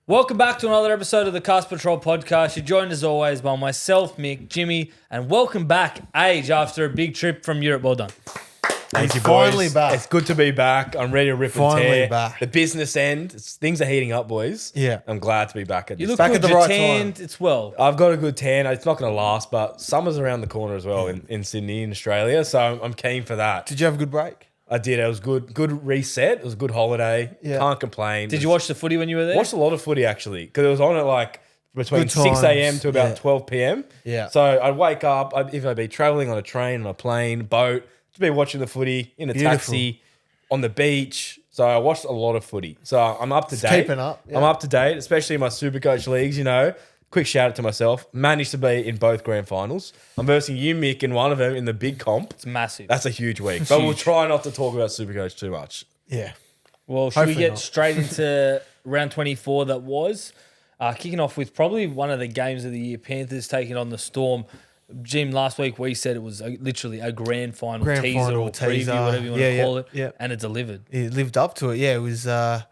Welcome back to another episode of the Cast Patrol podcast. You're joined as always by myself, Mick, Jimmy, and welcome back, Age, after a big trip from Europe. Well done. Thank you, finally boys. back. It's good to be back. I'm ready to rip Finally and tear. back. The business end. Things are heating up, boys. Yeah. I'm glad to be back at You this. look Back good, at the you're right tanned, time. it's well. I've got a good tan. It's not going to last, but summer's around the corner as well in Sydney, in Australia. So I'm keen for that. Did you have a good break? I did. It was good. Good reset. It was a good holiday. Yeah. Can't complain. Did you watch the footy when you were there? Watched a lot of footy actually because it was on at like between Good 6 a.m. times. to about Yeah. 12 p.m. Yeah. So I'd wake up, if I'd be traveling on a train, on a plane, boat, to be watching the footy in a Beautiful. taxi, on the beach. So I watched a lot of footy. So I'm up to date. keeping up, yeah. I'm up to date, especially in my Supercoach leagues, you know. Quick shout out to myself. Managed to be in both grand finals. I'm versing you, Mick, in one of them in the big comp. It's massive. That's a huge week. But we'll try not to talk about Supercoach too much. Yeah. Well, should we Hopefully get not. straight into round 24 that was? Kicking off with probably one of the games of the year, Panthers taking on the Storm. Jim, last week we said it was literally a grand final teaser or preview, whatever you want to call it, yeah. and it delivered. It lived up to it. Yeah, it was sort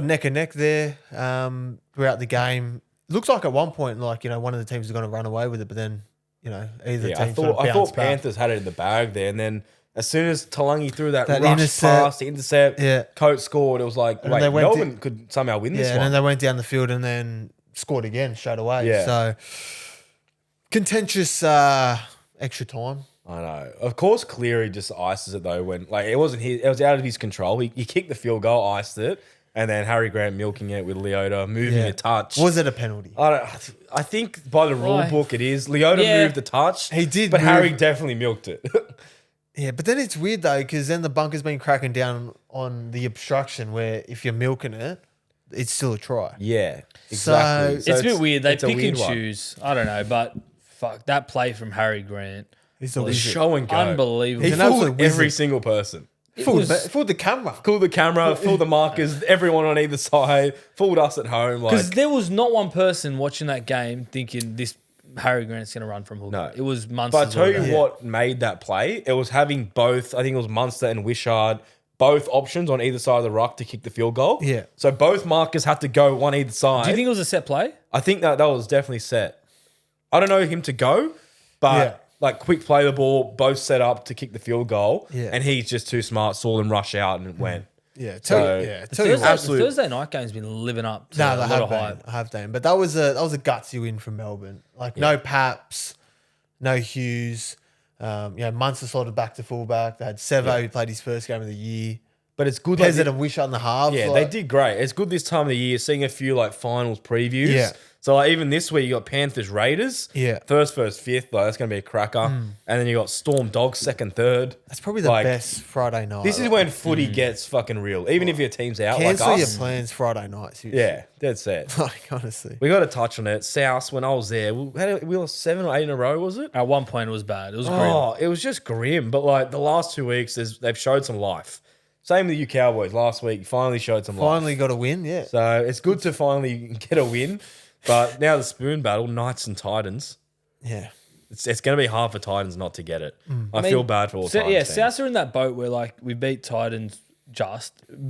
of neck and neck there throughout the game. Looks like at one point, like, you know, one of the teams was going to run away with it, but then, you know, either Yeah, I team thought bounced back. Panthers had it in the bag there, and then as soon as Talangi threw that rush intercept. pass, the intercept, Yeah. Coates scored. It was like, And wait, they went Melbourne could somehow win this Yeah, and one. then they went down the field and then scored again straight away. Yeah. So contentious extra time. I know. Of course, Cleary just ices it though when like it wasn't his. It was out of his control. He kicked the field goal, iced it, and then Harry Grant milking it with Leota moving Yeah. a touch. Was it a penalty? I think by the rule Why? book it is. Leota Yeah. moved the touch. He did but move- Harry definitely milked it. Yeah, but then it's weird though, because then the bunker's been cracking down on the obstruction where if you're milking it, it's still a try. Yeah, exactly. So It's a bit weird. They it's a pick weird and one. choose. I don't know, but fuck, that play from Harry Grant. It's a was wizard. Show and go. Unbelievable. He He's an absolute fooled every wizard. single person. Fooled the camera. Fooled the camera, fooled the markers, everyone on either side, fooled us at home. Because Like, there was not one person watching that game thinking this Harry Grant's going to run from hooker. No. It was Munster. but I tell you Yeah. what made that play, it was having both, I think it was Munster and Wishart, both options on either side of the ruck to kick the field goal. Yeah. So both markers had to go one either side. Do you think it was a set play? I think that was definitely set. I don't know him to go, but Yeah. like quick play the ball, both set up to kick the field goal. Yeah. And he's just too smart, saw them rush out and it went. Yeah, So- tell you Thursday, what. absolute- the Thursday night game's been living up to No, a they lot have of hype. been. I have been. But that was a gutsy win from Melbourne. Like no Paps, no Hughes. You know, Munster slotted back to fullback. They had Sevo who played his first game of the year. But it's good. Peasant and Wishart in the halves. Yeah, like, they did great. It's good this time of the year seeing a few like finals previews. Yeah. So like even this week you got Panthers Raiders. Yeah. First, fifth though. That's gonna be a cracker. And then you got Storm Dogs second, third. That's probably the Like, best Friday night. This is when footy gets fucking real. Even if your team's out cancel like your us. plans Friday night. Seriously. Yeah, dead set. Like honestly. We got to touch on it. South, when I was there, we lost 7 or 8 in a row, was it? At one point, it was bad. It was grim. Oh, it was just grim. But like the last 2 weeks, they've showed some life. Same with you Cowboys. Last week, finally showed some life. Finally got a win. Yeah. So it's good to finally get a win. But now the spoon battle, Knights and Titans. Yeah. It's going to be hard for Titans not to get it. I mean, feel bad for all Titans Yeah, fans. Souths are in that boat where like we beat Titans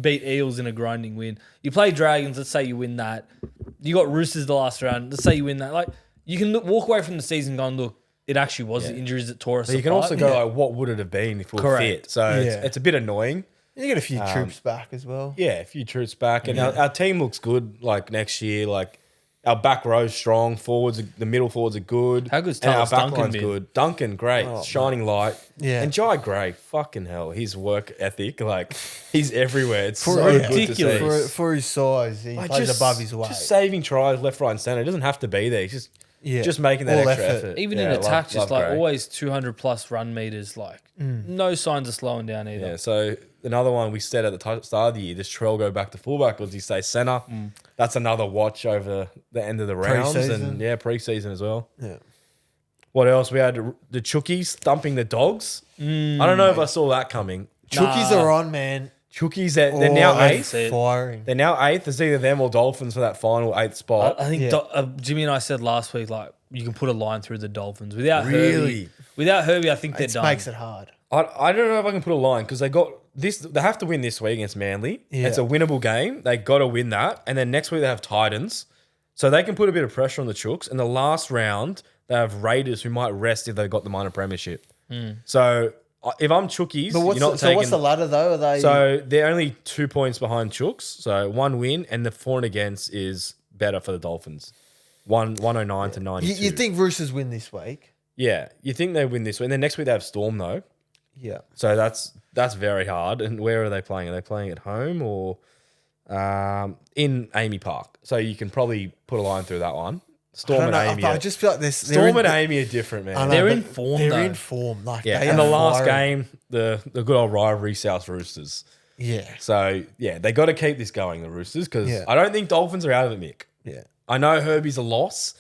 beat Eels in a grinding win. You play Dragons, let's say you win that. You got Roosters the last round, let's say you win that. Like you can walk away from the season going, look, it actually was the injuries that tore us But you can apart. also go like, what would it have been if we were Correct. fit? So Yeah. it's a bit annoying. You get a few troops back as well. Yeah, a few troops back. And our team looks good like next year. Like our back row's strong. The middle forwards are good. How good's and our Tallis back Duncan line's been? good. Duncan, great. Shining light. Yeah. And Jai Gray, fucking hell. His work ethic, like he's everywhere. It's so yeah. good to see. Ridiculous. For his size, he Like, plays above his weight. Just saving tries left, right, and centre. It doesn't have to be there. He's just making that All extra effort. effort. Even Yeah, in attack, love just like Gray. always 200 plus run meters, like no signs of slowing down either. Yeah, so another one we said at the start of the year, does Trell go back to fullback or does he stay centre? That's another watch over the end of the rounds. Pre-season. And pre-season as well. Yeah. What else? We had the Chookies thumping the Dogs. I don't know if I saw that coming. Chookies are on, man. Chookies, they're now they're eighth. firing. They're now eighth. It's either them or Dolphins for that final eighth spot. I think Yeah. Jimmy and I said last week, like, you can put a line through the Dolphins without Really? Without Herbie, I think they're It done. makes it hard. I don't know if I can put a line because they got this. They have to win this week against Manly. Yeah. It's a winnable game. They got to win that, and then next week they have Titans, so they can put a bit of pressure on the Chooks. And the last round they have Raiders, who might rest if they got the minor premiership. So if I'm Chookies, But you're not taking. what's the ladder though? Are they? So they're only 2 points behind Chooks. So 1 win, and the for and against is better for the Dolphins. 109 to 92. you think Roosters win this week? Yeah, you think they win this week, and then next week they have Storm though. Yeah. So that's very hard. And where are they playing? Are they playing at home or in Amy Park? So you can probably put a line through that one. Storm and Amy. I just feel like this. Storm and Amy are different, man. I know, They're but in form, They're though. in form. Like Yeah, they and the are last firing. game, the good old rivalry, South Roosters. Yeah. So yeah, they got to keep this going, the Roosters, because Yeah. I don't think Dolphins are out of it, Mick. Yeah. I know Herbie's a loss,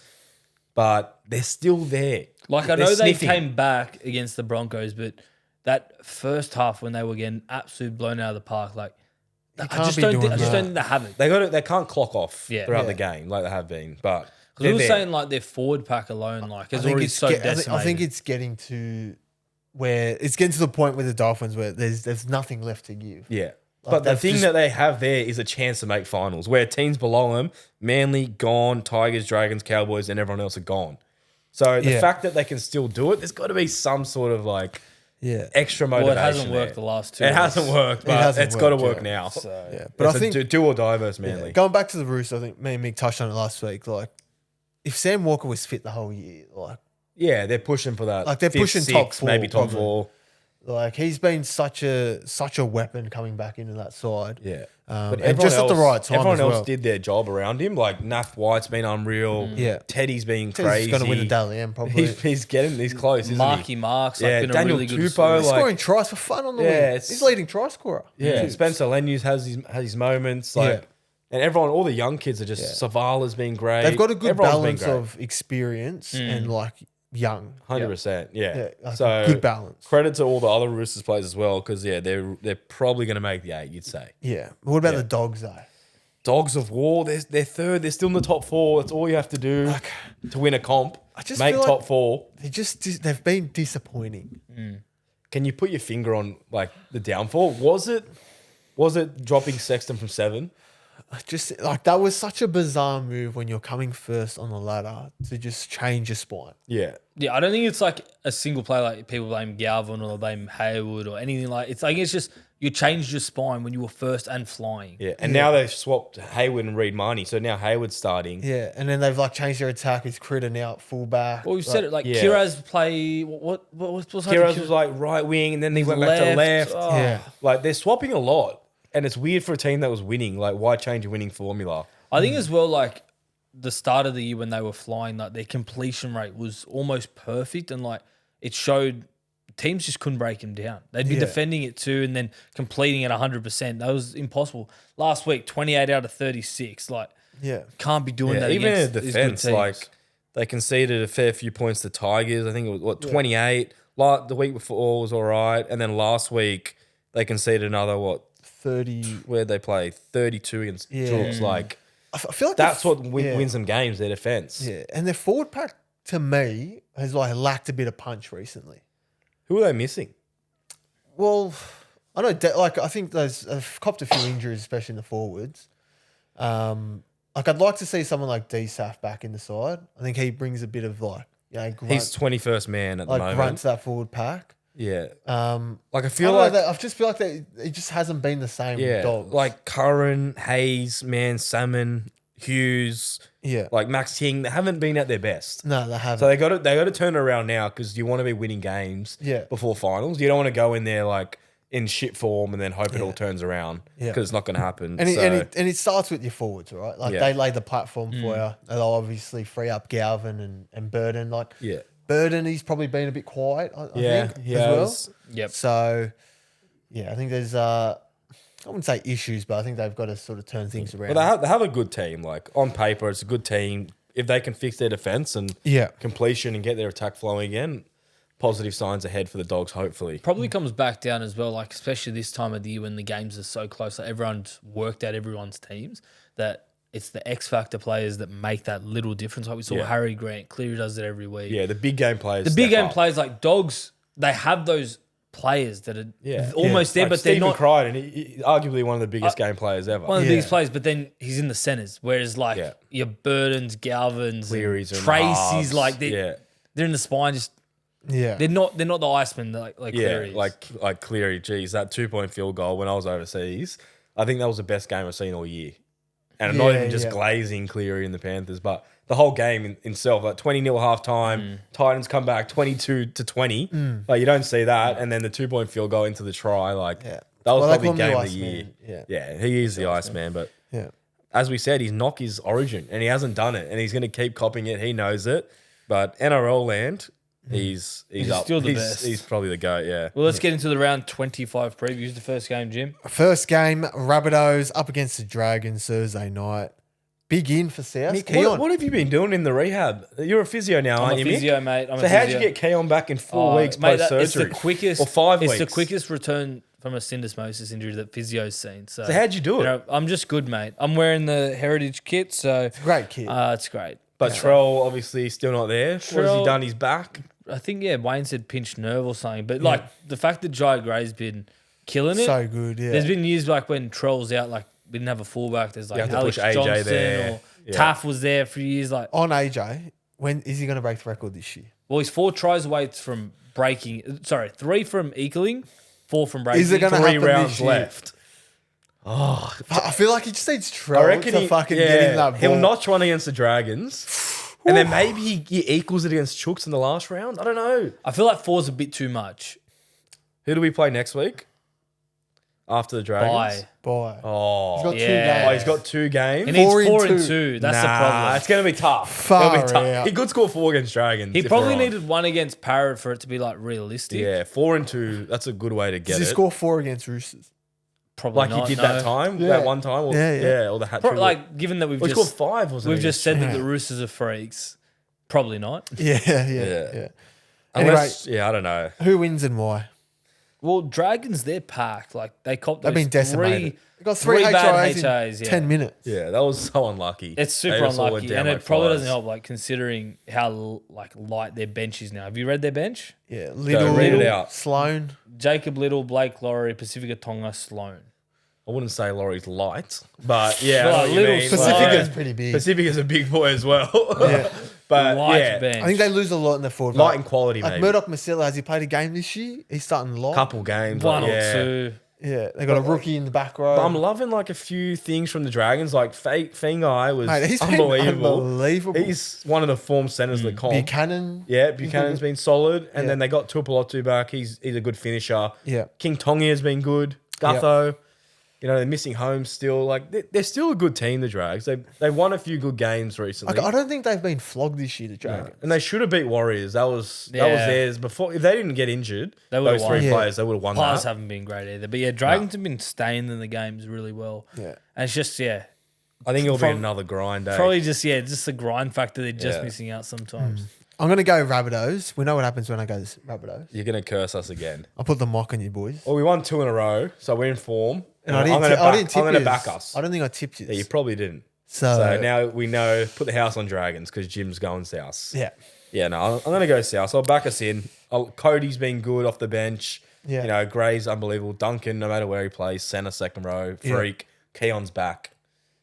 but they're still there. Like I They're know they sniffing. came back against the Broncos, but that first half when they were getting absolutely blown out of the park, like I can't just be don't doing think, I just that. don't think they have it. They can't clock off Yeah. throughout Yeah. the game like they have been. But Because we they're were there. saying like their forward pack alone, like is already so decimated. I think it's getting to where it's getting to the point with the Dolphins where there's nothing left to give. Yeah. Like, But the they've thing just- that they have there is a chance to make finals where teams below them, Manly gone, Tigers, Dragons, Cowboys, and everyone else are gone. So the Yeah. fact that they can still do it, there's got to be some sort of like Yeah. extra well, motivation. it hasn't worked there. the last 2 It years. hasn't worked, but hasn't it's got to worked, work yeah. now. So Yeah. But But I it's think do or die versus Manly. going back to the Roosters, I think me and Mick touched on it last week. Like, if Sam Walker was fit the whole year, Yeah, they're pushing for that. Like, they're fifth, pushing top sixth, four, maybe top probably. 4. like he's been such a weapon coming back into that side. Yeah. And just at the right time Everyone as else well. did their job around him. Like Nath White's been unreal. Yeah. Teddy's been He's crazy. going to win the Dally M probably. He's close, isn't Marky he? Marks, Yeah, like been Daniel a really good Tupou, story. He's like- scoring tries for fun on the Yeah, wing. it's- He's leading try scorer. Yeah, Too. Spencer Lenyus has his moments. Like, Yeah. and everyone, all the young kids are just. Savala's been great. They've got a good Everyone's been balance great. of experience and like young. 100%. Yeah. Yeah, like So good balance. credit to all the other Roosters players as well, because they're probably going to make the 8. You'd say. Yeah. What about the Dogs though? Dogs of War, they're third. They're still in the top 4. That's all you have to do to win a comp. I just make feel top like- 4. They've been disappointing. Can you put your finger on like the downfall? Was it dropping Sexton from 7? Just like that was such a bizarre move when you're coming first on the ladder to just change your spine. Yeah. Yeah, I don't think it's like a single play like people blame Galvin or blame Hayward or anything like. It's like it's just you changed your spine when you were first and flying. Yeah. And now they've swapped Hayward and Reed Marnie. So now Hayward's starting. Yeah, and then they've like changed their attack with Critter out fullback. Well, you said it like yeah. Kiraz play. What's Kiraz was like right wing and then he went back to left. Oh. Yeah. Like they're swapping a lot. And it's weird for a team that was winning. Like, why change a winning formula? I think as well, like the start of the year when they were flying, like their completion rate was almost perfect, and like it showed teams just couldn't break them down. They'd be Yeah. defending it too, and then completing at 100%. That was impossible. Last week, 28 out of 36. Like, Yeah. can't be doing that. Even in against defense, these good teams. like they conceded a fair few points to Tigers. I think it was 28. Like the week before was all right, and then last week they conceded another 30. Where'd they play? 32 against Yeah. Chooks. Like I feel like that's what yeah. wins them games. Their defense. Yeah, and their forward pack to me has like lacked a bit of punch recently. Who are they missing? Well, I know, like I think they've copped a few injuries, especially in the forwards. Like I'd like to see someone like DSAF back in the side. I think he brings a bit of like grunt, He's 21st man at the like moment. grunt to that forward pack. Yeah. I Like I feel don't know, like I just feel like it just hasn't been the same with yeah, Dogs. like Curran, Hayes, Man, Salmon, Hughes, yeah, like Max King, they haven't been at their best. no, they haven't. So they got to turn it around now because you want to be winning games Yeah. before finals. You don't want to go in there like in shit form and then hope it all turns around because Yeah. it's not going to happen. And So, it starts with your forwards, right? Like Yeah. they lay the platform for you. And they'll obviously free up Galvin and Burden. Like yeah, Burden, he's probably been a bit quiet, I think, he as well. has. Yep. So, yeah, I think there's, I wouldn't say issues, but I think they've got to sort of turn things around. But they have a good team. Like on paper, it's a good team. If they can fix their defense and Yeah. completion and get their attack flowing again, positive signs ahead for the Dogs. Hopefully, Probably comes back down as well, like especially this time of the year when the games are so close. Like everyone's worked out everyone's teams. That it's the X factor players that make that little difference. Like we saw Harry Grant, Cleary does it every week. Yeah, the big game players. The big step game up. players like Dogs, they have those players that are almost there, Like but Stephen they're not Crichton, he arguably one of the biggest game players ever. one of the biggest players. But then he's in the centers, whereas like your Burdens, Galvins, Clearys, Tracy's, like yeah. they're in the spine. Just Yeah. they're not the Iceman like Cleary is. like Cleary. Geez, that 2-point field goal when I was overseas, I think that was the best game I've seen all year. And I'm not even just glazing Cleary and the Panthers, but the whole game in itself, like 20-0 half time, Titans come back 22-20. Like you don't see that, and then the 2-point field goal into the try, that was probably game of the year. Yeah, he is the Iceman, but as we said, he's knocked his origin and he hasn't done it, and he's going to keep copying it. He knows it, but NRL land. He's up. Still the best. He's probably the GOAT, yeah. Well, let's get into the round 25 previews. The first game, Jim. First game, Rabbitohs up against the Dragons Thursday night. Big in for South. Mick, Keon. what have you been doing in the rehab? You're a physio now, I'm aren't a you, physio, Mick? mate. So how'd you get Keon back in 4 weeks mate, post-surgery? It's the quickest, or 5 weeks? It's the quickest return from a syndesmosis injury that physio's seen. So how'd you do it? I'm just good, mate. I'm wearing the Heritage kit, so Great kid. it's great. But Trell obviously still not there. What has he done? He's back. I think Wayne said pinched nerve or something, but like the fact that Jai Gray's been killing it. So good, yeah. There's been years like when Trell's out, like we didn't have a fullback. There's like have to Alex push AJ Johnson there. or Taff was there for years. Like, On AJ, when is he going to break the record this year? well, he's 4 tries away from breaking. Sorry, 3 from equaling, 4 from breaking. Is it going to 3 happen rounds this year? left. I feel like he just needs I Trell reckon to fucking get in that ball. he'll notch one against the Dragons. And then maybe he equals it against Chooks in the last round. I don't know. I feel like 4's a bit too much. Who do we play next week? After the Dragons? Bye. Oh, He's got 2 yeah. games. Oh, he's got 2 games. He needs 4 in 4 and 2. 2. That's the problem. It's going to be tough. Far It'll be tough. out. He could score 4 against Dragons. He if probably we're on. needed 1 against Parrot for it to be like realistic. Yeah, 4 and 2. That's a good way to get Does he it. score 4 against Roosters? Probably Like not, he did no. that time, Yeah. that one time. Or, Yeah. or the hat trick. Like given that we've he scored just 5, wasn't we've he? just said that Yeah. the Roosters are freaks. Probably not. Yeah. Unless, I don't know. Who wins and why? Well, Dragons, they're packed. Like they copped. They've those been decimated. They got 3 3 bad HIAs HIAs. in Yeah. 10 minutes. Yeah, that was so unlucky. It's They super just all went unlucky, down and it like probably flies. doesn't help. Like considering how like light their bench is now. Have you read their bench? Yeah. Little, read it out. Sloan. Jacob Little, Blake Laurie, Pacifica Tonga, Sloan. I wouldn't say Laurie's light, but yeah, Well, I know what you little mean. Pacifica's Like, pretty big. Pacifica's a big boy as well. Yeah. But Light yeah, bench. I think they lose a lot in the forward. light and quality, Like maybe. Murdoch Masila, has he played a game this year? He's starting a lot. Couple games, One like, or yeah. 2. Yeah, they got a rookie in the back row. But I'm loving like a few things from the Dragons. Like Fengai was Mate, he's been unbelievable. unbelievable. He's one of the form centers of the comp. Buchanan. Yeah, Buchanan's been solid, and Yeah. then they got Tuipulotu back. He's a good finisher. Yeah. King Tongi has been good. Gutho, they're missing Holmes still. Like they're still a good team. The Drags. They won a few good games recently, Like, I don't think they've been flogged this year, the Dragons. and they should have beat Warriors. That was Yeah. theirs before. If they didn't get injured, They would've those 3 won. Yeah. players, they would have won Players that. haven't been great either. But yeah, Dragons have been staying in the games really well. Yeah. And it's just, I think it'll be another grind day. probably just the grind factor. They're just Yeah. missing out sometimes. I'm going to go Rabbitohs. We know what happens when I go Rabbitohs. You're gonna curse us again. I'll put the mock on you, boys. Well, we won 2 in a row, so we're in form. And I didn't I'm tip going to yous. back us. I don't think I tipped you. Yeah, you probably didn't. So, So now we know, put the house on Dragons because Jim's going south. yeah. Yeah, no, I'm going to go south. So I'll back us in. Cody's been good off the bench. Yeah. Gray's unbelievable. Duncan, no matter where he plays, centre, second row, freak. Keon's back.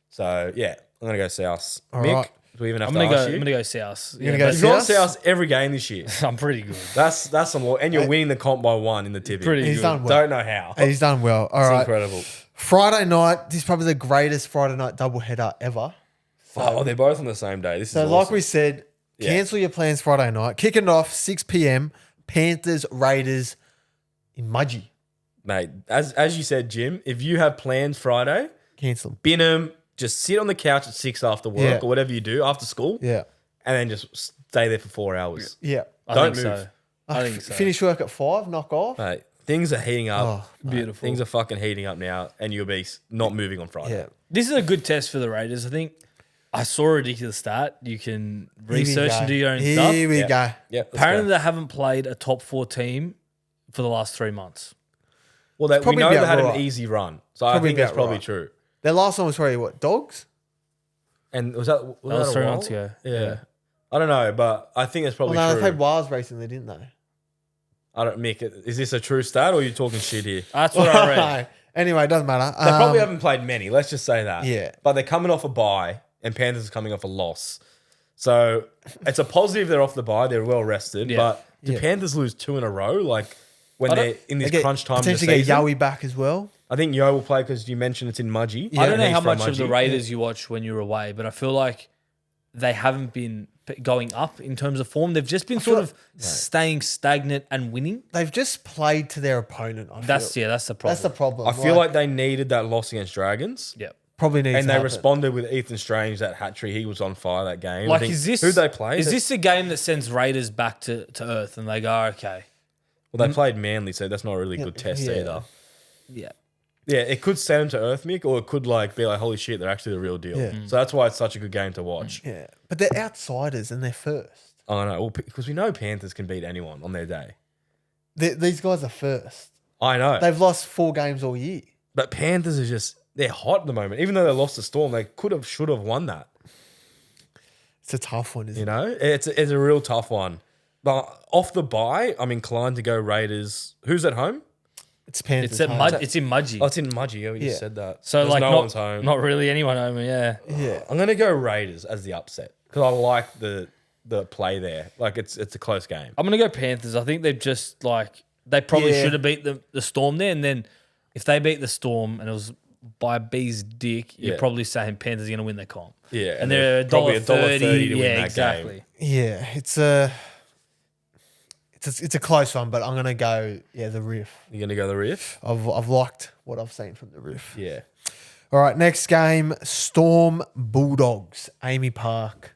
So, yeah, I'm going to go south. All Mick, right. do we even have I'm to gonna go. ask I'm you? gonna go South. You're gonna go You've gone South? south every game this year. I'm pretty good. That's some more. And you're winning the comp by 1 in the tipping. Pretty He's good. done well. Don't know how. He's done well. All It's right. incredible. Friday night. This is probably the greatest Friday night doubleheader ever. Oh, they're both on the same day. This So, is like awesome. we said, cancel your plans Friday night. Kicking it off 6 p.m. Panthers, Raiders in Mudgee. Mate, as you said, Jim, if you have plans Friday, Cancel them. bin 'em, just sit on the couch at 6 after work Yeah. or whatever you do after school, Yeah. and then just stay there for 4 hours. Yeah. I Don't think move. so. I think so. Finish work at 5, knock off. Mate, things are heating up. Oh, Beautiful. Things are fucking heating up now, and you'll be not moving on Friday. Yeah. This is a good test for the Raiders. I think I saw a ridiculous stat. You can Here we research go. and do your own Here stuff. we Yeah. go. Yep, let's Apparently, go. they haven't played a top 4 team for the last 3 months. Well, we probably know they about had right. an easy run, so I Probably think that's about probably right. true. Their last one was probably what? Dogs? And was that was a 3 while? months ago. Yeah. I don't know, but I think it's probably Well, no, true. they played Wales recently, didn't they? I don't, Mick, is this a true stat or are you talking shit here? That's what I read. Anyway, it doesn't matter. They probably haven't played many. Let's just say that. Yeah. But they're coming off a bye, and Panthers are coming off a loss. So it's a positive they're off the bye. They're well rested. Yeah. But do Yeah. Panthers lose 2 in a row? Like when I they're don't- in this They get- crunch time of the potentially season? get Yowie back as well. I think Yo will play because you mentioned it's in Mudgee. Yeah. I don't know He's how from much of the Mudgee. Raiders you watch when you're away, but I feel like they haven't been going up in terms of form. They've just been sort of staying stagnant and winning. They've just played to their opponent. I That's feel. that's the problem. That's the problem. I feel like they needed that loss against Dragons. yeah. probably needs And to they happen. responded with Ethan Strange, that hat trick. He was on fire that game. I Like, think- is this who'd they play? Is this a game that sends Raiders back to earth and they go, okay, Well, they played Manly, so that's not a really good test yeah. either. yeah, Yeah, it could send them to earth, Mick, or it could like be like, holy shit, they're actually the real deal. Yeah. So that's why it's such a good game to watch. Yeah, but they're outsiders and they're first. I know, well, because we know Panthers can beat anyone on their day. These guys are first. I know. They've lost 4 games all year. But Panthers are just, they're hot at the moment. Even though they lost the Storm, they should have won that. It's a tough one, isn't You know, it's a real tough one. But off the bye, I'm inclined to go Raiders. Who's at home? it? It's Panthers. it's at home. it's in Mudgee. Oh, it's in Mudgee. Yeah, we just Yeah. said that. So There's like no not, one's home. not really anyone home. Yeah, Yeah. I'm gonna go Raiders as the upset because I like the play there. Like it's a close game. I'm gonna go Panthers. I think they've just like they probably Yeah. should have beat the Storm there, and then if they beat the Storm and it was by B's dick, you're Yeah. probably saying Panthers are gonna win the comp. Yeah, and they're probably $1.30 $1.30 to win Yeah, that exactly. game. Yeah, it's a close one, but I'm gonna go the Riff. You're gonna go the Riff? I've liked what I've seen from the Riff. Yeah. All right, next game: Storm Bulldogs, Amy Park,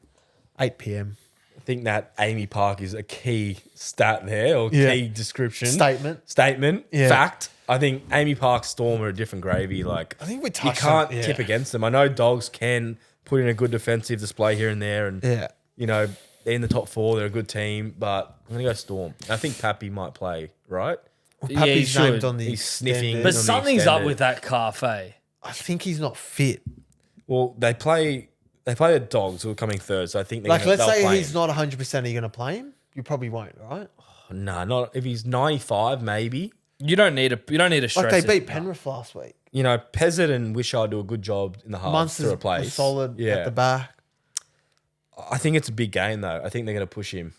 8 p.m. I think that Amy Park is a key stat there or Yeah. key description. Statement. Yeah. Fact. I think Amy Park Storm are a different gravy. Like I think we you touched can't on- yeah. tip against them. I know Dogs can put in a good defensive display here and there, and Yeah. you know they're in the top 4. They're a good team, but I'm gonna go Storm. I think Pappy might play, right? Yeah, Pappy's he named should. on the He's sniffing. extended. But on the something's up extended. with that calf, eh? I think he's not fit. Well, they play the Dogs who are coming third, so I think they're Like, let's they'll say play he's him. not 100%. Are you going to play him? You probably won't, right? Nah, not if he's 95, maybe. You don't need to stress Like they it. beat Penrith last week. You know, Pezzett and Wishart do a good job in the halves Munster's to replace. solid Yeah, at the back. I think it's a big game though. I think they're going to push him.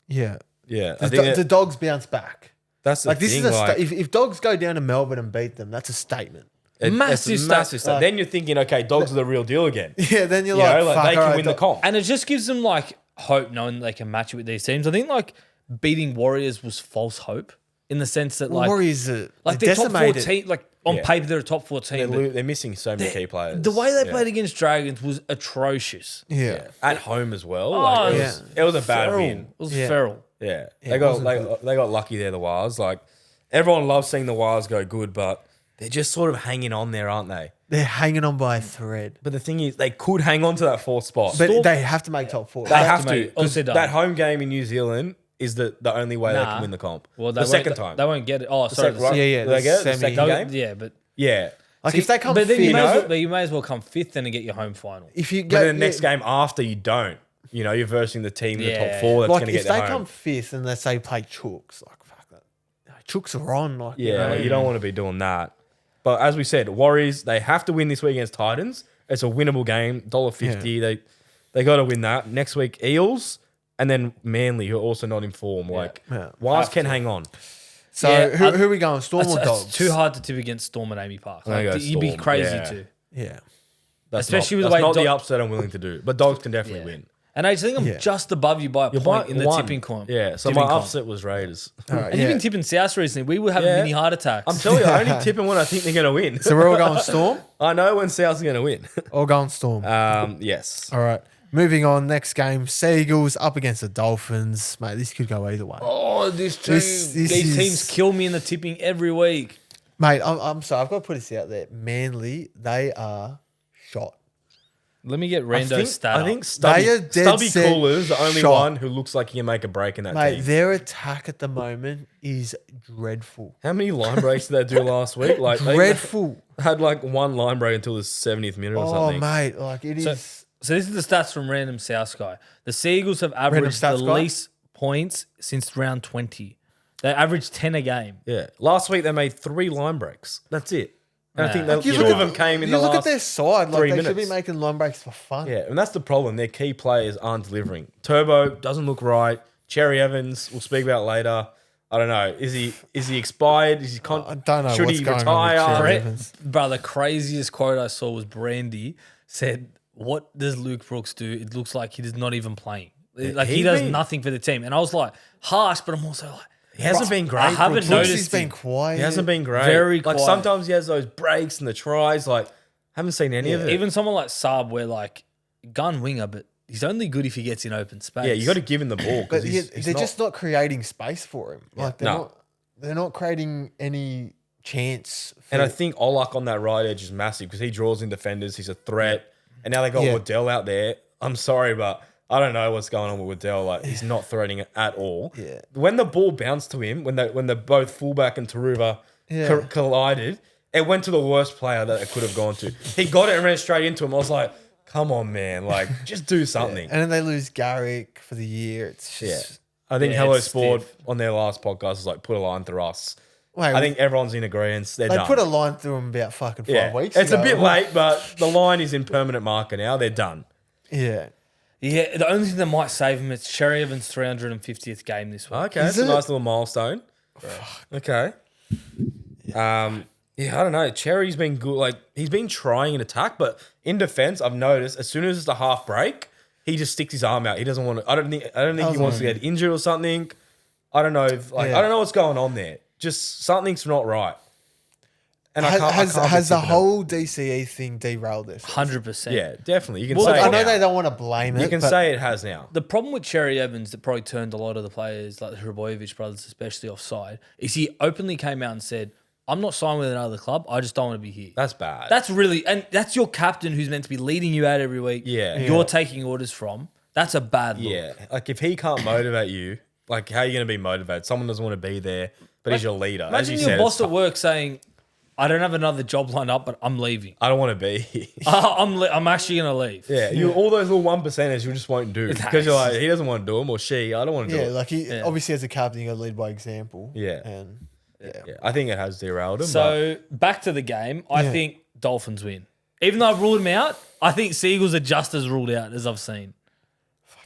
Yeah. Yeah, I The, think the that- Dogs bounce back. that's the Like this thing. is a like, if Dogs go down to Melbourne and beat them, that's a statement. it's Massive a stat. massive stat. Then you're thinking, okay, Dogs are the real deal again. Yeah, then you're You like, know, like fuck, they can alright, win the comp. And it just gives them like hope knowing they can match it with these teams. I think like beating Warriors was false hope in the sense that like Warriors are like they're they're top decimated. 14. Like on Yeah. paper they're a top 14. but They're missing so many key players. the way they Yeah. played against Dragons was atrocious. Yeah. at home as well. Oh, Like, it it was a bad feral. win. It was Yeah. feral. Yeah, it they got wasn't they got lucky there. The Wires, like everyone loves seeing the Wires go good, but they're just sort of hanging on there, aren't they? They're hanging on by a thread. But the thing is, they could hang on to that 4th spot. But they have to make top 4. They have to. mate. 'Cause Also done. that home game in New Zealand is the only way they Nah. can win the comp. Well, the second time. they won't get it. Oh, sorry. Second- right? Yeah, yeah, Do they the get it? The semi- second No, game? yeah, but Yeah. Like if they come but then fit, you may, as know? well, but you may as well come 5th then and get your home final. if you But go then the next game after, you don't. You know, you're versing the team in the top Yeah. 4 that's like going to if get they their home. come 5th and let's say play Chooks, like fuck that. Chooks are on. Like Yeah, like, you don't want to be doing that. But as we said, Warriors, they have to win this week against Titans. It's a winnable game, $1.50. They got to win that. Next week, Eels, and then Manly, who are also not in form. Like, Yeah. Wires can hang on. So Yeah, who are we going? Storm or It's Dogs? too hard to tip against Storm and Amy Park. I'm gonna Like, go you'd be Storm, crazy yeah. to. Yeah. That's Especially not, with the that's way not the Dog- upset I'm willing to do. But Dogs can definitely win. And I think I'm Yeah. just above you by a You're point by in the one. tipping comp. Yeah, so tipping my comp. upset was Raiders. All right, And you've yeah. been tipping South recently. We were having Yeah. mini heart attacks. I'm telling you, I only tip them when I think they're going to win. So we're all going Storm? I know when South's going to win. All going Storm. Yes. All right. Moving on, next game, Seagulls up against the Dolphins. Mate, this could go either way. Oh, This these is- teams kill me in the tipping every week. Mate, I'm sorry. I've got to put this out there. Manly, they are shot. Let me get Rando's stat. I think They are dead Stubby set Cooler's the only shot. one who looks like he can make a break in that Mate, team. their attack at the moment is dreadful. How many line breaks did they do last week? Like Dreadful. They had like one line break until the 70th minute or Oh, something. mate, like it is. So this is the stats from Random South Guy. The Seagulls have averaged the Stats Guy? least points since round 20. They averaged 10 a game. Yeah. Last week they made 3 line breaks. That's it. And I think Nah. two of them came in the look last at their side. Like 3 they minutes. should be making line breaks for fun. Yeah, and that's the problem. Their key players aren't delivering. Turbo doesn't look right. Cherry Evans, we'll speak about later. I don't know. Is he expired? Is he I don't know should what's he going on with retire? Cherry Evans. Bro, the craziest quote I saw was Brandy said, "What does Luke Brooks do? It looks like he is not even playing. Like he he's does been- nothing for the team." And I was like, harsh, but I'm also like, He hasn't been great. I haven't Brooks. noticed He's been him. quiet. He hasn't been great. Very like quiet. sometimes he has those breaks and the tries. Like haven't seen any of it. Even someone like Saab, where like gun winger, but he's only good if he gets in open space. yeah, you got to give him the ball because But they're just not creating space for him. Like they're not creating any chance. For, And I think Olak on that right edge is massive because he draws in defenders. He's a threat. And now they got Yeah. Waddell out there. I'm sorry, but I don't know what's going on with Waddell. Like he's not threatening it at all. Yeah. When the ball bounced to him, when they both fullback and Taruva collided, it went to the worst player that it could have gone to. He got it and ran straight into him. I was like, come on, man. Like, just do something. and then they lose Garrick for the year. It's just I think Yeah, Hello it's Sport stiff. on their last podcast was like, put a line through us. Wait, I think everyone's in agreement. They're they done. put a line through him about fucking 5 weeks. It's ago. a bit late, but the line is in permanent marker now. They're done. Yeah. Yeah, the only thing that might save him is Cherry Evans' 350th game this week. Okay, Is that's a it? nice little milestone. Okay. Yeah, I don't know. Cherry's been good. Like he's been trying an attack, but in defense, I've noticed as soon as it's a half break, he just sticks his arm out. He doesn't want to. I don't think he wants to get injured or something. I don't know. I don't know what's going on there. Just something's not right. And I can't. Has be the tipping it. whole DCE thing derailed this? 100%. Yeah, definitely. You can Well, say. I it know now. they don't want to blame it. You can but say it has now. The problem with Cherry Evans that probably turned a lot of the players, like the Hrubojevic brothers, especially offside, is he openly came out and said, "I'm not signing with another club. I just don't want to be here." That's bad. That's really, and that's your captain who's meant to be leading you out every week. Yeah. You're taking orders from. That's a bad look. yeah. Like if he can't motivate you, like how are you going to be motivated? Someone doesn't want to be there, but he's your leader. As Imagine you your said, boss it's at work saying, "I don't have another job lined up, but I'm leaving. I don't want to be here. I'm actually going to leave." Yeah, you all those little 1%ers you just won't do because you're like he doesn't want to do them or she. I don't want to do yeah, it. like he obviously as a captain, you got to lead by example. Yeah. and Yeah, I think it has derailed him. So back to the game. I think Dolphins win. Even though I've ruled them out, I think Seagulls are just as ruled out as I've seen.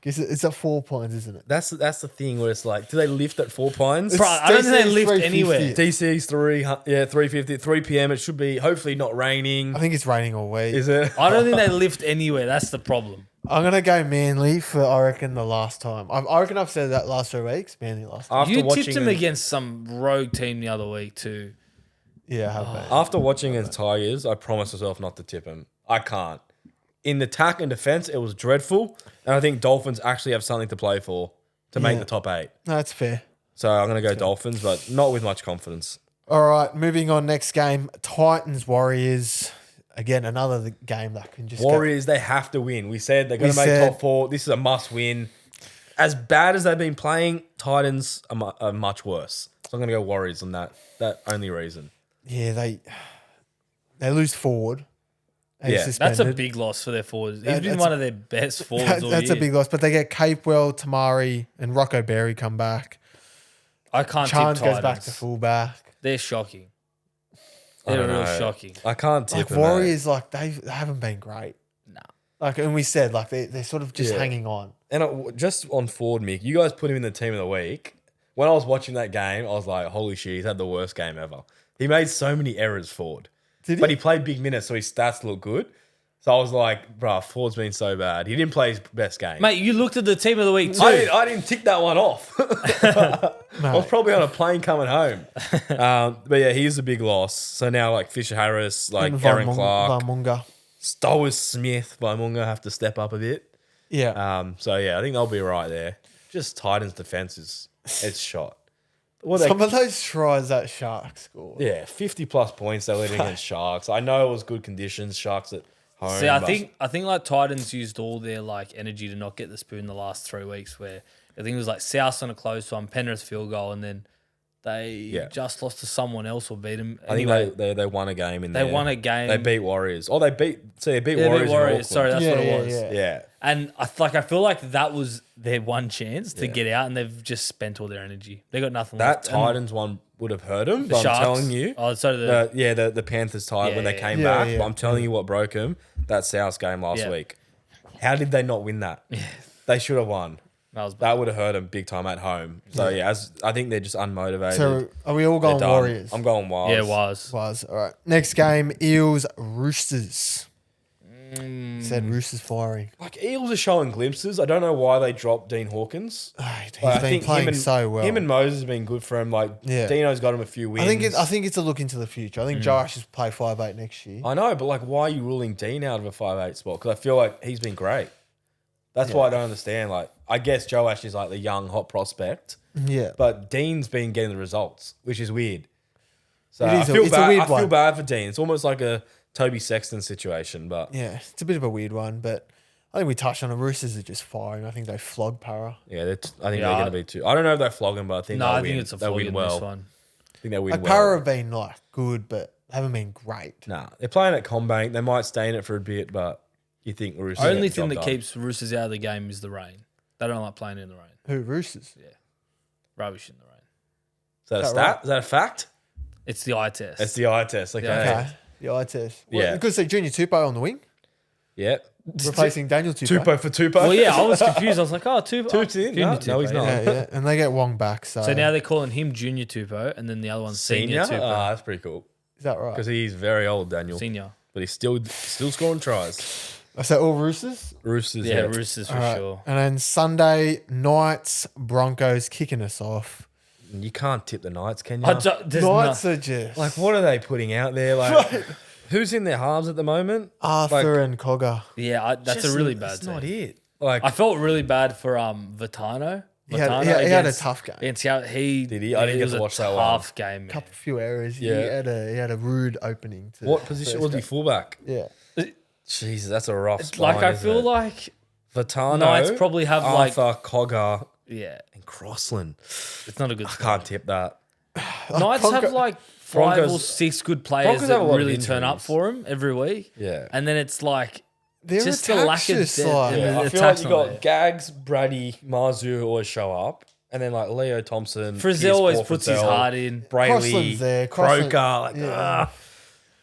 it's at 4 points, isn't it? but that's the thing where it's like, do they lift at 4 pines? Bro, I don't think they DC's lift 350. anywhere. DC's 350, 3 p.m. It should be hopefully not raining. I think it's raining all week. Is it? I don't think they lift anywhere. That's the problem. I'm gonna go Manly for I reckon the last time. I reckon I've said that last 3 weeks. Manly last time. After You watching tipped them against some rogue team the other week too. Yeah, I have been. After watching against Tigers, I promised myself not to tip him. I can't. In attack and defense, it was dreadful, and I think Dolphins actually have something to play for to make the top 8. No, that's fair. So I'm going to go Dolphins, but not with much confidence. All right, moving on. Next game, Titans Warriors. Again, another game that can just Warriors, they have to win. We said they're going to We make said- top 4. This is a must win. As bad as they've been playing, Titans are much worse. So I'm going to go Warriors on that only reason. Yeah, they lose forward. He's Yeah, That's a suspended. big loss for their forwards. He's That- been that's one a- of their best forwards all That's a year. big loss. But they get Capewell, Tamari, and Rocco Berry come back. I can't tip Chance Titans. goes back to fullback. They're shocking. I They're don't real know. shocking. I can't tip Like them, mate. Warriors, like they haven't been great. Nah. Like, and we said, like they're sort of just Yeah. hanging on. And just on Ford, Mick, you guys put him in the team of the week. When I was watching that game, I was like, holy shit, he's had the worst game ever. He made so many errors, Ford. Did he? But he played big minutes, so his stats look good. So I was like, bruh, Ford's been so bad. He didn't play his best game. Mate, you looked at the team of the week too. I didn't tick that one off. I was probably on a plane coming home. But yeah, he's a big loss. So now like Fisher Harris, like And Aaron Clark, Varmunga. Stowers Smith, Munga have to step up a bit. Yeah. So yeah, I think they'll be right there. Just Titans defense it's shot. What Some of those tries that Sharks scored. yeah, 50 plus points they led against Sharks. I know it was good conditions. Sharks at home. See, I but- think like Titans used all their like energy to not get the spoon the last 3 weeks. Where I think it was like South on a close one, Penrith field goal, and then they just lost to someone else or beat them. I think they won a game in there. They won a game. They beat Warriors. Oh, they beat Warriors. Warriors. In Auckland. Sorry, that's what it was. Yeah. And I feel like that was their one chance to get out, and they've just spent all their energy. They got nothing That left. And Titans one would have hurt them. the But Sharks, I'm telling you, Oh, so did the Panthers tied when they came Yeah, back. yeah. But I'm telling you what broke them. That South game last Yeah. week. How did they not win that? They should have won. that was bad. That would have hurt them big time at home. So I think they're just unmotivated. So are we all They're going done. Warriors? I'm going Wild. Yeah, it was. Was all right. Next game, Eels Roosters. Said Roosters firing. Like Eels are showing glimpses. I don't know why they dropped Dean Hawkins. He's Like, I been think playing so well. Him and Moses have been good for him. Like Dino's got him a few wins. I think it's a look into the future. I think Josh will play 5'8" next year. I know, but like, why are you ruling Dean out of a 5'8" spot? Because I feel like he's been great. That's why I don't understand. Like, I guess Joe Ash is like the young hot prospect, Yeah. but Dean's been getting the results, which is weird. So It I is feel it's a bad. weird I feel one. bad for Dean. It's almost like a Toby Sexton situation, but Yeah, it's a bit of a weird one, but I think we touched on the Roosters are just firing. I think they flogged Para. yeah, I think they're going to be too. I don't know if they flog him, but I think No, they'll I win. think it's a They'll flog win in well. this one. I think they'll win Like well. Para have been like good, but haven't been great. Nah, they're playing at Combank. They might stay in it for a bit, but you think Roosters Only get the thing job that done. keeps Roosters out of the game is the rain. They don't like playing in the rain. Who Roosters? Rubbish in the rain. Is that a Is that stat? right? Is that a fact? It's the eye test. It's the eye test. Okay. Yeah. Okay, the eye test. Well, Yeah. you could see Junior Tupou on the wing, Yep. replacing Daniel Tupou. Tupo for Tupo. Well, yeah, I was confused. I was like, oh, Tupou. Tupo's in. Junior No, Tupou, he's not. Yeah, yeah, and they get Wong back. So, So now they're calling him Junior Tupou, and then the other one's Senior, Senior? Tupou. That's pretty cool. is that right? Because he's very old, Daniel. Senior. But he's still scoring tries. So all Roosters. Roosters, Yeah, yeah. Roosters for All right. sure. And then Sunday, Knights, Broncos kicking us off. You can't tip the Knights, can you? There's Knights no, are just Like, what are they putting out there? Like, who's in their halves at the moment? Arthur and Cogger. yeah, that's Just- a really bad That's team. not it. Like, I felt really bad for Vitano. He had a tough game. Against how he Did he? I didn't it get was to a watch that one. tough game, man. Couple few errors. Yeah. He had a rude opening. To what position was he? first Fullback. game. Yeah. Jesus, that's a rough It's spine, like I isn't feel it? like Vitano, Knights probably have like Arthur, Cogger, yeah, and Crossland. it's not a good. I can't tip that. Knights have like 5 or Broncos- 6 good players Broncos that have a lot of really turn up injuries. for him every week. Yeah. And then it's like Their just the attack's lack of just depth. like- and Yeah, the I feel like attack's you not got there. Gags, Brady, Marzu always show up, and then like Leo Thompson, Frizzell Pierce, always Paul puts his Frizzell, heart in. Brayley, Crossland's there. Crossland- Croker, like, yeah.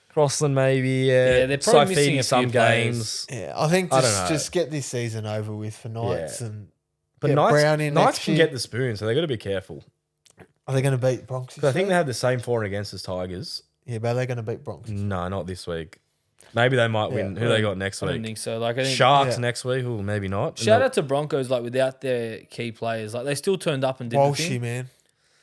Crossland maybe. Yeah, they're probably missing Saifidi a some few players. games, Yeah, I think I don't just know. just get this season over with for Knights and but get Knights, Brown in Knights next can year. get the spoon, so they got to be careful. Are they going to beat Bronx? this 'Cause I think week? they had the same for and against as Tigers. Yeah, but are they going to beat Bronx? No, not this week. Maybe they might win. Yeah, Who they got next I don't week? think so. Like I think Sharks yeah. next week. Ooh, maybe not. shout out to Broncos, like without their key players, like they still turned up and did the Walshy, thing. man.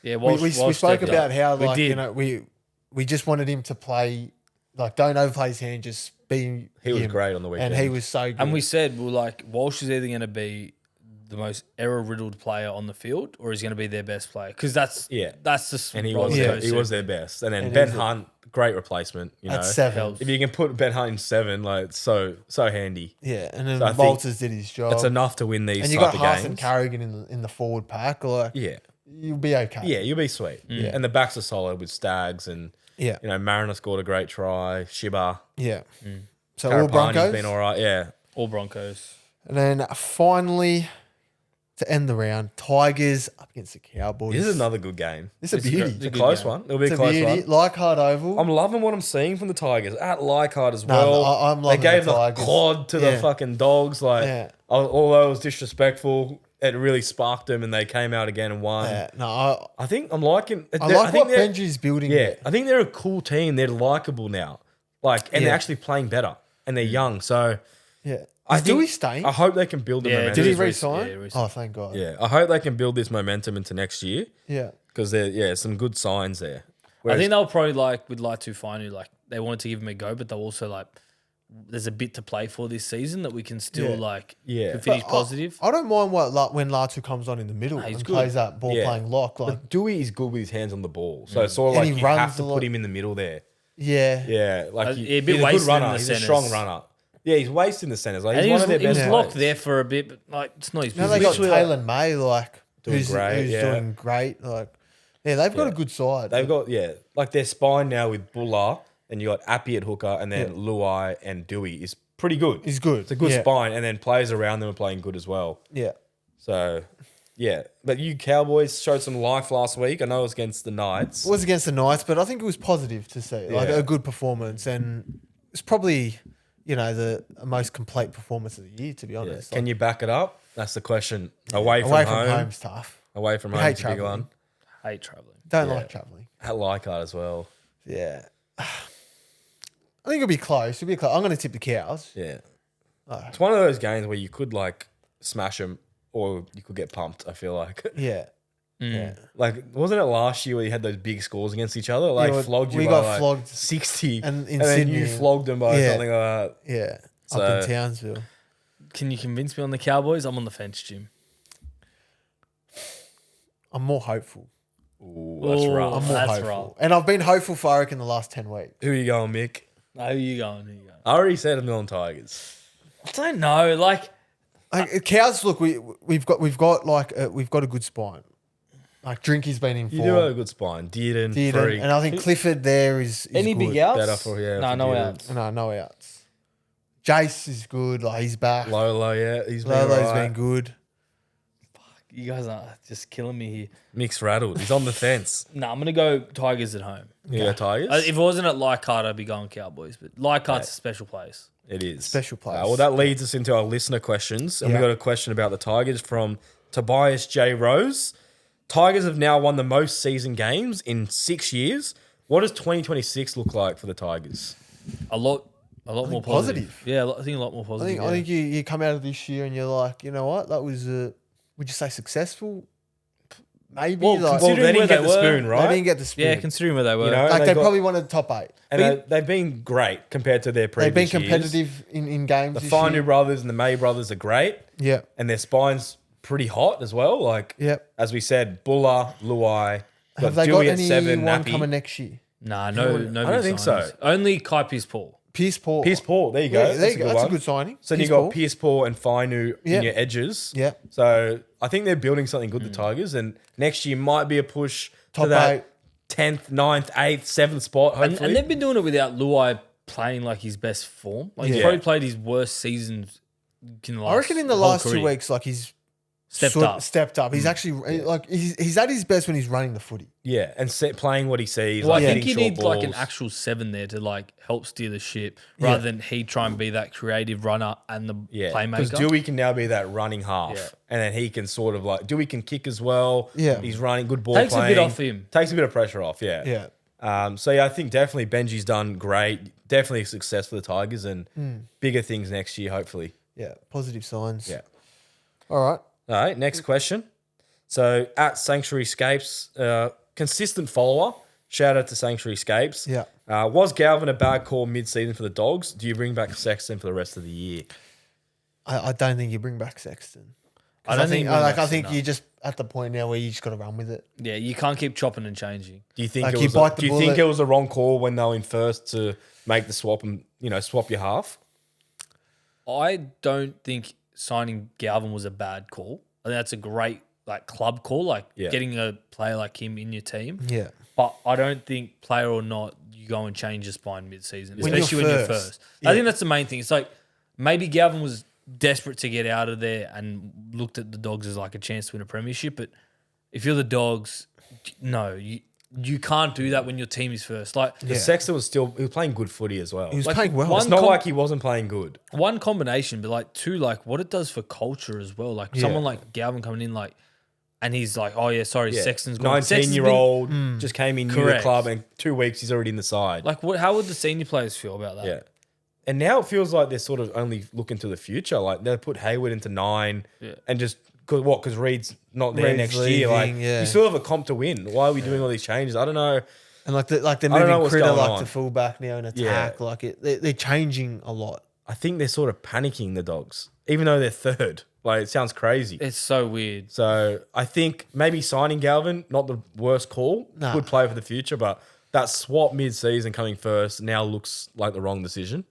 Yeah, We, Walsh, we Walsh spoke stepped about up. how We like did. you know we just wanted him to play like don't overplay his hand, just be He was him. great on the weekend. and he was so good. And we said, well, like Walsh is either going to be the most error-riddled player on the field, or he's going to be their best player because that's Yeah. that's the and he roller was Yeah. coaster. he was their best. And then And Ben he's a- Hunt, great replacement. You know, at 7. Helps. if you can put Ben Hunt in 7, like it's so handy. Yeah, and then So I think Walters did his job. It's enough to win these and you type got of Haas and games. Carrigan in the forward pack. Like Yeah, you'll be okay. yeah, you'll be sweet. Yeah. And the backs are solid with Stags and yeah, you know Mariner scored a great try. Shiba, yeah. So all Karapani's Broncos, been all right. Yeah, All Broncos. and then finally to end the round, Tigers up against the Cowboys. this is another good game. It's a It's a beauty. great- It's a good close game. one. It'll be It's a a close beauty. one. Leichhardt Oval. I'm loving what I'm seeing from the Tigers at Leichhardt as No, well. I'm loving they gave the the Tigers. clod to the Yeah. fucking Dogs. Like, Yeah. although it was disrespectful, it really sparked them, and they came out again and won. Yeah, no, I think I'm liking. I like think what they're- Benji's building. Yeah, there. I think they're a cool team. They're likable now, like, and Yeah. they're actually playing better, and they're young. So yeah. I Is think- Dewey staying? I hope they can build the Yeah, momentum. Did he Dewey's resign? yeah, Oh, thank God. Yeah, I hope they can build this momentum into next year Yeah. because there's some good signs there. I Whereas- think they'll probably like with Lai Tufanu, like they wanted to give him a go, but they'll also like there's a bit to play for this season that we can still Yeah. like Yeah. can finish But positive. I don't mind when Latu comes on in the middle he's and good. plays that ball Yeah. playing lock. Like, But Dewey is good with his hands on the ball, so it's sort of And like he you have runs to a lot. put him in the middle there. yeah. Yeah, like Yeah, a bit he's a good wasted in runner. the He's a centres. strong runner. Yeah, he's wasting the centers. Like And he's one of their he was best locked players. there for a bit, but like it's not his Now business. they got Taylor May, like Doing who's great, yeah. doing great. Like, yeah, they've got a good side. They've got like their spine now with Buller, and you got Appy at hooker, and then Luai and Dewey is pretty good. He's good. It's a good Yeah. spine, and then players around them are playing good as well. Yeah. So, yeah. But you Cowboys showed some life last week. I know it was against the Knights. It was against the Knights, but I think it was positive to see. Like Yeah. a good performance, and it's probably, the most complete performance of the year, to be Yeah. honest. Can Like, you back it up? That's the question. Away from away home. from home's tough. Away from I home hate is a big travelling. one. Hate traveling. Don't Yeah. like traveling. At Leichhardt as well. Yeah. I think it'll be close. It'll be close. I'm going to tip the Cows. Yeah. Oh, It's one of those games where you could like smash them or you could get pumped, I feel like. yeah. Yeah. Like, wasn't it last year where you had those big scores against each other? Like, Yeah, flogged you we by got like flogged 60. and in then you Sydney. flogged them by Yeah. something like that. Yeah. So- Up in Townsville. Can you convince me on the Cowboys? I'm on the fence, Jim. I'm more hopeful. Ooh, that's Ooh. rough. I'm more That's hopeful. rough. And I've been hopeful for Eric in the last 10 weeks. Who are you going, Mick? Who are you going? Who you going? I already said I'm going Tigers. I don't know. Like, Cows, look, we've got a good spine. Like Drinky's been in You form. do have a good spine. Dearden, Dearden, Freak. and I think Clifford there is any good. big outs? Better for- yeah, no, for no Dearden. outs. No outs. Jace is good. Like he's back. Lolo, yeah. He's been Lolo's right. been good. You guys are just killing me here. Mick's rattled. He's on the fence. No, I'm gonna go Tigers at home. You go Tigers? If it wasn't at Leichhardt, I'd be going Cowboys. But Leichhardt's a special place. It is. Special place. Well, that leads us into our listener questions. And we Yeah. got a question about the Tigers from Tobias J. Rose. Tigers have now won the most season games in 6 years. What does 2026 look like for the Tigers? A lot more positive. Yeah, I think a lot more I positive. think you come out of this year and you're like, you know what? That was would you say successful? Maybe. Well, like, considering they didn't where get they the were. spoon, they right? didn't get the spoon. Yeah, considering where they were. You know, like they they got- probably wanted top 8. And they've been great compared to their previous They've been years. competitive in games. The this Finu year. brothers and the May brothers are great. Yeah. And their spine's pretty hot as well. Like, Yep. as we said, Buller, Luai. Have they Dewey got at any 7, one Nappy. coming next year? Nah, no. I don't think so. Only Kai Pearce-Paul. Pierce Paul. Pierce Paul, there you go. Yeah, there you go. That's a one. good signing. So then you Pierce got Paul. Pierce Paul and Finu Yeah. in your edges. Yeah. So I think they're building something good, the Tigers, and next year might be a push Top to that 8. 10th, 9th, 8th, 7th spot, And, hopefully. and they've been doing it without Luai playing like his best form. Like he's Yeah. probably played his worst seasons in the last I reckon in the whole last 2 career. weeks, like he's Stepped up. Stepped up. He's actually like he's at his best when he's running the footy. yeah, and playing what he sees. Well, like I think hitting you short need like an balls. actual 7 there to like help steer the ship rather than he try and be that creative runner and the Because playmaker. Dewey can now be that running half, Yeah. and then he can sort of like Dewey can kick as well. Yeah. he's running good ball. Takes a bit playing. off him. Takes a bit of pressure off. Yeah, Yeah. So yeah, I think definitely Benji's done great. Definitely a success for the Tigers and bigger things next year, hopefully. Yeah. Positive signs. Yeah. All right. All right, next question. So at Sanctuary Scapes, consistent follower. Shout out to Sanctuary Scapes. Yeah. Was Galvin a bad call mid-season for the Dogs? Do you bring back Sexton for the rest of the year? I don't think you bring back Sexton. I don't think I think you're just at the point now where you just got to run with it. Yeah, you can't keep chopping and changing. Do you think Like, it you was? bite the Do you think bullet. it was a wrong call when they were in first to make the swap and swap your half? I don't think signing Galvin was a bad call. I think that's a great like club call, like Yeah. getting a player like him in your team. Yeah. But I don't think player or not, you go and change your spine mid-season, When especially you're when you're first. first. Yeah. I think that's the main thing. It's like maybe Galvin was desperate to get out of there and looked at the Dogs as like a chance to win a premiership. But if you're the Dogs, no, you can't do that when your team is first. Like The Sexton was playing good footy as well. He was Like, playing well. one- It's not com- like he wasn't playing good. one combination, but like two, like what it does for culture as well. Like someone like Galvin coming in, like, and he's like, oh yeah, sorry, Yeah. Sexton's gone. Sexton's 19-year-old just came in new to the Correct. club and 2 weeks he's already in the side. Like, what? How would the senior players feel about that? Yeah. And now it feels like they're sort of only looking to the future. Like they put Hayward into 9 and just because Reed's not there Reed's next year. Like leaving, yeah. you still have a comp to win. Why are we doing all these changes? I don't know. And they're I don't know moving what's Critter going like on. to fullback now in attack. Yeah. Like they're changing a lot. I think they're sort of panicking the Dogs, even though they're third. Like it sounds crazy. It's so weird. So I think maybe signing Galvin, not the worst call. Nah. Good play for the future, but that swap mid-season coming first now looks like the wrong decision.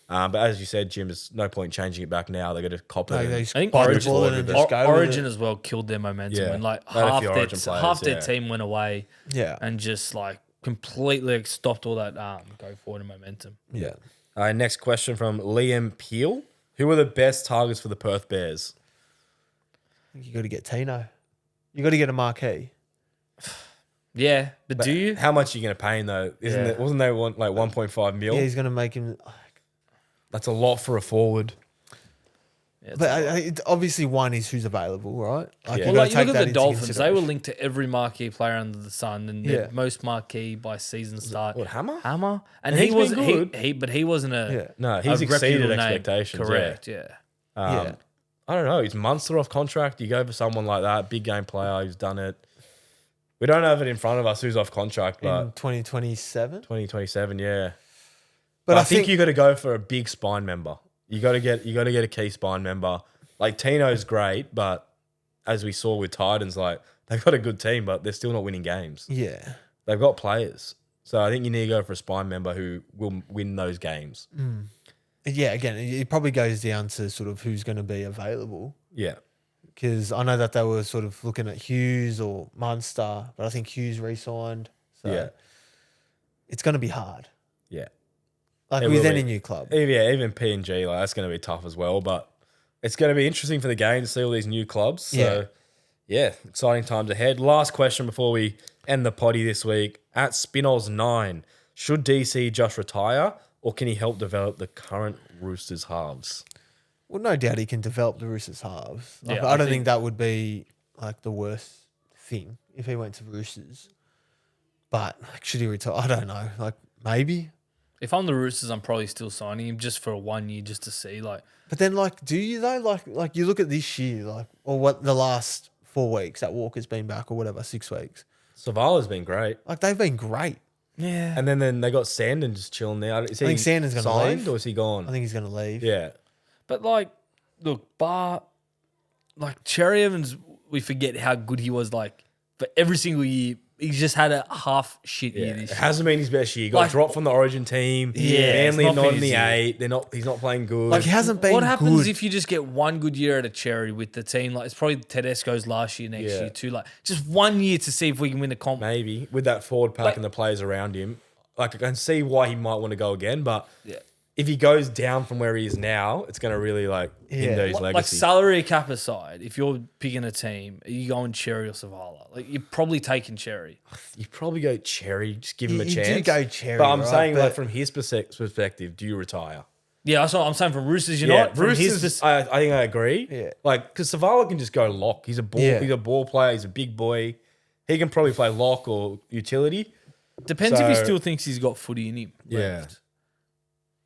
But as you said, Jim, there's no point changing it back now. They got to cop it. Like, and- they I think bite the Origin, bullet and just go with Origin it. as well killed their momentum. Yeah. And like They had a half few their, Origin players, half their yeah. team went away Yeah. and just like completely like, stopped all that go forward and momentum. Yeah. Next question from Liam Peel. Who are the best targets for the Perth Bears? You got to get Tino. You got to get a marquee. Yeah, but do you? How much are you going to pay him though? Isn't Yeah. it? Wasn't there one like 1.5 mil? Yeah, he's going to make him. That's a lot for a forward. Yeah, it's But a lot. obviously, one is who's available, right? Like, Yeah. you Well, got like to you take look that at the into Dolphins; they were consideration. linked to every marquee player under the sun, and Yeah. the most marquee by season start. What, Hammer? Hammer, and And he he's been wasn't. good. But he wasn't a. Yeah. No, a he's exceeded reputable name. expectations. Correct. Yeah. Yeah. I don't know. He's Munster off contract. You go for someone like that, big game player who's done it. We don't have it in front of us who's off contract, but In 2027. 2027, yeah. But I think you got to go for a big spine member. You got to get a key spine member. Like Tino's great, but as we saw with Titans, like they've got a good team, but they're still not winning games. Yeah. They've got players, so I think you need to go for a spine member who will win those games. Yeah, again, it probably goes down to sort of who's going to be available. Yeah, Because I know that they were sort of looking at Hughes or Munster, but I think Hughes re-signed. So yeah, it's going to be hard. yeah. Like It with will any be. new club. Even PNG, like that's going to be tough as well. But it's going to be interesting for the game to see all these new clubs. So yeah, exciting times ahead. Last question before we end the potty this week. At Spinoz9, should DC just retire or can he help develop the current Roosters halves? Well, no doubt he can develop the Roosters halves. Like, Yeah, I I don't think- think that would be like the worst thing if he went to Roosters. But like, should he retire? I don't know. Like maybe. If I'm the Roosters, I'm probably still signing him just for 1 year, just to see. Like, But then, like, do you though? Like you look at this year, like, or what the last 4 weeks that Walker's been back, or whatever, 6 weeks. Savala's been great. Like they've been great. yeah, And then they got Sandon just chilling there. Is he think Sandon's gonna signed leave. or is he gone? I think he's going to leave. Yeah. but like, look, like Cherry Evans, we forget how good he was. Like for every single year, he's just had a half shit year Yeah, this it year. hasn't been his best year. He got Like- dropped from the Origin team. Yeah, Manly it's not not been in his the year. 8. He's not playing good. Like he hasn't been What happens good. if you just get one good year at a Cherry with the team? Like it's probably Tedesco's last year, next Yeah. year too. Like just 1 year to see if we can win a comp. Maybe with that forward pack Like- and the players around him, like I can see why he might want to go again. But Yeah. if he goes down from where he is now, it's going to really like hinder his Like legacy. salary cap aside, if you're picking a team, are you going Cherry or Savala? Like you're probably taking Cherry. You probably go Cherry, just give him a You do chance. go Cherry, but I'm right? saying like But- from his perspective, do you retire? Yeah, that's what I'm saying. From Roosters, you're not. From his Roosters, I think I agree. Yeah. Like because Savala can just go lock. He's a ball. Yeah. He's a ball player. He's a big boy. He can probably play lock or utility. Depends if he So- still thinks he's got footy in him. Yeah. left.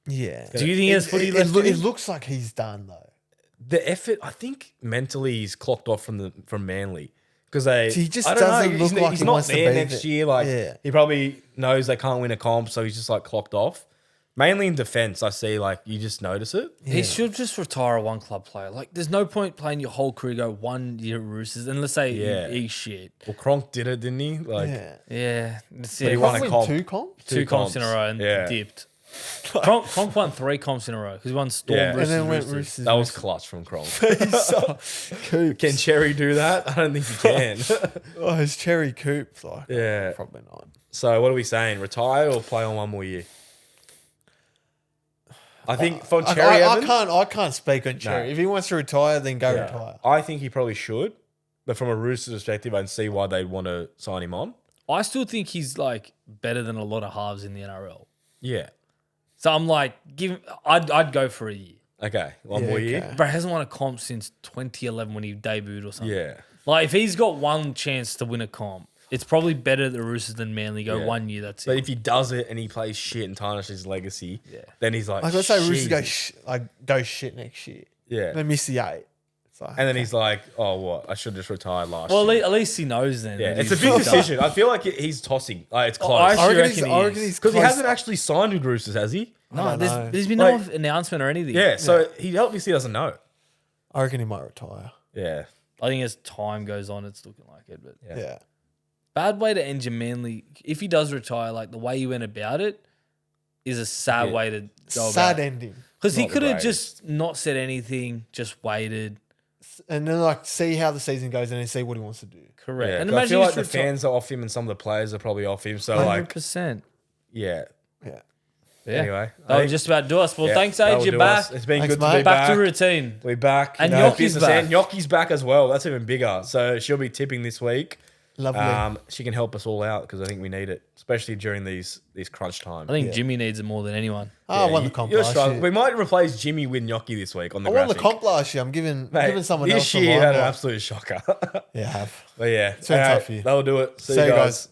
Yeah. Do you think he has footy left in It him? looks like he's done though. The effort, I think mentally he's clocked off from Manly because He just I don't doesn't know, look like he's he not wants to there be next there. year. Like Yeah. he probably knows they can't win a comp, so he's just like clocked off. Mainly in defense, I see like you just notice it. He should just retire a one club player. Like, there's no point playing your whole career, go 1 year at Roosters, and let's say Yeah. he's shit. Well, Kronk did it, didn't he? Like Yeah. Yeah, that's he it. won a Win comp. 2 comps? Two comps in a row and Yeah. dipped. Kronk won 3 comps in a row because he won Storm, Yeah. Roosters, And then went Roosters. Roosters. That was clutch from Kronk. Coops. Can Cherry do that? I don't think he can. Oh, his Cherry Coops. Like, Yeah. probably not. So what are we saying? Retire or play on one more year? I think for Cherry Evans, I can't speak on Cherry. If he wants to retire, then go retire. I think he probably should. But from a Roosters perspective, I can see why they'd want to sign him on. I still think he's like better than a lot of halves in the NRL. Yeah. So I'm like, I'd go for a year. Okay. One Yeah, more year. okay. But he hasn't won a comp since 2011 when he debuted or something. Yeah. Like if he's got one chance to win a comp, it's probably better at the Roosters than Manly. Go Yeah. 1 year, that's But it. if he does it and he plays shit and tarnishes his legacy, then he's like, Like, let's say Roosters Jesus. go shit next year. Yeah. They miss the 8. It's like, And then he's like, oh, what? I should have just retired last Well, year. at least he knows then. Yeah, that it's a he's big fucked up. decision. I feel like he's tossing. Like, it's I close. actually I reckon reckon he he's is. Because he close. hasn't actually signed with Roosters, has he? No, I don't know. there's been Like- no announcement or anything. Yeah, so he obviously doesn't know. I reckon he might retire. Yeah. I think as time goes on, it's looking like it. But Yeah. bad way to end your Manly. If he does retire, like the way you went about it is a sad way to go Sad about it. ending. Because he Not the could have greatest. just not said anything, just waited. And then like see how the season goes and then see what he wants to do. Correct. Yeah, And 'cause I imagine feel he's like the fans are off him and some of the players are probably off him. So like, 100%. yeah. Yeah. Yeah. Anyway, That would just about do us. Well, thanks, Age. You're back. It's been Thanks, good to mate. be Back back. to routine. We're back. And you know, Yoki's business back. end. Yoki's back as well. That's even bigger. So she'll be tipping this week. Lovely. She can help us all out because I think we need it, especially during these crunch times. I think Jimmy needs it more than anyone. I won the comp You're last struggling. year. We might replace Jimmy with Gnocchi this week on the I won the graphic. comp last year. I'm giving Mate, someone this else the year you had an limelight. absolute shocker. Yeah, I have. But yeah, been all right, tough for you. that'll do it. See See you you guys. guys.